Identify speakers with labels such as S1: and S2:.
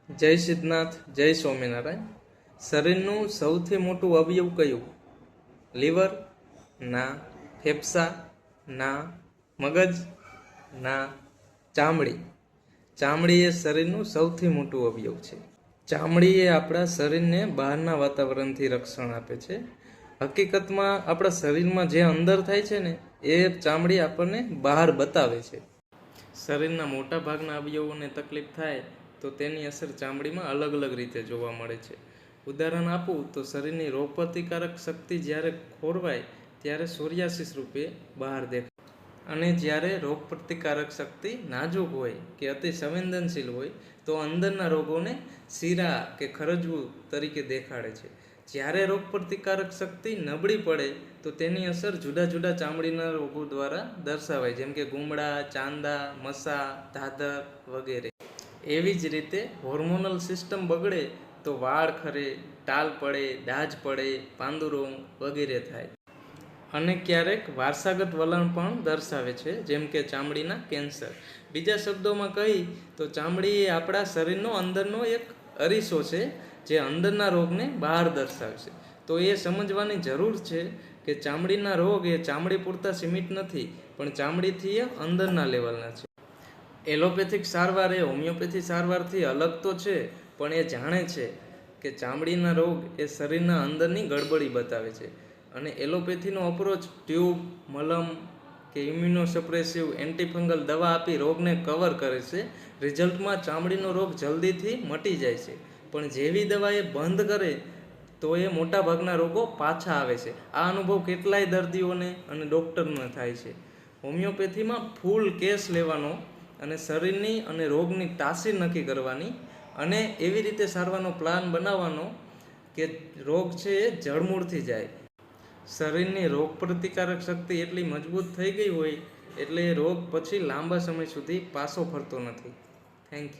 S1: જય સિદ્ધનાથ, જય સ્વામિનારાયણ. શરીરનું સૌથી મોટું અવયવ કયું? લીવર? ના. ફેફસા? ના. મગજ? ના. ચામડી. ચામડી એ શરીરનું સૌથી મોટું અવયવ છે. ચામડી એ આપણા શરીરને બહારના વાતાવરણથી રક્ષણ આપે છે. હકીકતમાં આપણા શરીરમાં જે અંદર થાય છે ને એ ચામડી આપણને બહાર બતાવે છે. શરીરના મોટા ભાગના અવયવોને તકલીફ થાય તો તેની અસર ચામડીમાં અલગ અલગ રીતે જોવા મળે છે. ઉદાહરણ આપું તો શરીરની રોગપ્રતિકારક શક્તિ જ્યારે ખોરવાય ત્યારે સોરિયાસિસ રૂપે બહાર દેખાય, અને જ્યારે રોગપ્રતિકારક શક્તિ નાજુક હોય કે અતિ સંવેદનશીલ હોય તો અંદરના રોગોને શીરા કે ખરજવું તરીકે દેખાડે છે. જ્યારે રોગપ્રતિકારક શક્તિ નબળી પડે તો તેની અસર જુદા જુદા ચામડીના રોગો દ્વારા દર્શાવાય, જેમ કે ગુમડા, ચાંદા, મસા, ધાધર વગેરે. એવી જ રીતે હોર્મોનલ સિસ્ટમ બગડે તો વાળ ખરે, ટાલ પડે, દાજ પડે, પાંદુરોગ વગેરે થાય. અને ક્યારેક વારસાગત વલણ પણ દર્શાવે છે, જેમ કે ચામડીના કેન્સર. બીજા શબ્દોમાં કહી તો ચામડી એ આપણા શરીરનો અંદરનો એક અરીસો છે જે અંદરના રોગને બહાર દર્શાવશે. તો એ સમજવાની જરૂર છે કે ચામડીના રોગ એ ચામડી પૂરતા સીમિત નથી, પણ ચામડીથી એ અંદરના લેવલના છે. એલોપેથિક સારવાર એ હોમિયોપેથી સારવારથી અલગ તો છે, પણ એ જાણે છે કે ચામડીના રોગ એ શરીરના અંદરની ગડબડી બતાવે છે. અને એલોપેથીનો અપ્રોચ ટ્યુબ, મલમ કે ઇમ્યુનોસપ્રેસિવ એન્ટીફંગલ દવા આપી રોગને કવર કરે છે. રિઝલ્ટમાં ચામડીનો રોગ જલ્દીથી મટી જાય છે, પણ જેવી દવા એ બંધ કરે તો એ મોટાભાગના રોગો પાછા આવે છે. આ અનુભવ કેટલાય દર્દીઓને અને ડૉક્ટરને થાય છે. હોમિયોપેથીમાં ફૂલ કેસ લેવાનો અને શરીરની અને રોગની તાસીર નક્કી કરવાની અને એવી રીતે સારવારનો પ્લાન બનાવવાનો કે રોગ છે એ જડમૂળથી જાય. શરીરની રોગપ્રતિકારક શક્તિ એટલી મજબૂત થઈ ગઈ હોય એટલે એ રોગ પછી લાંબા સમય સુધી પાછો ફરતો નથી. Thank you.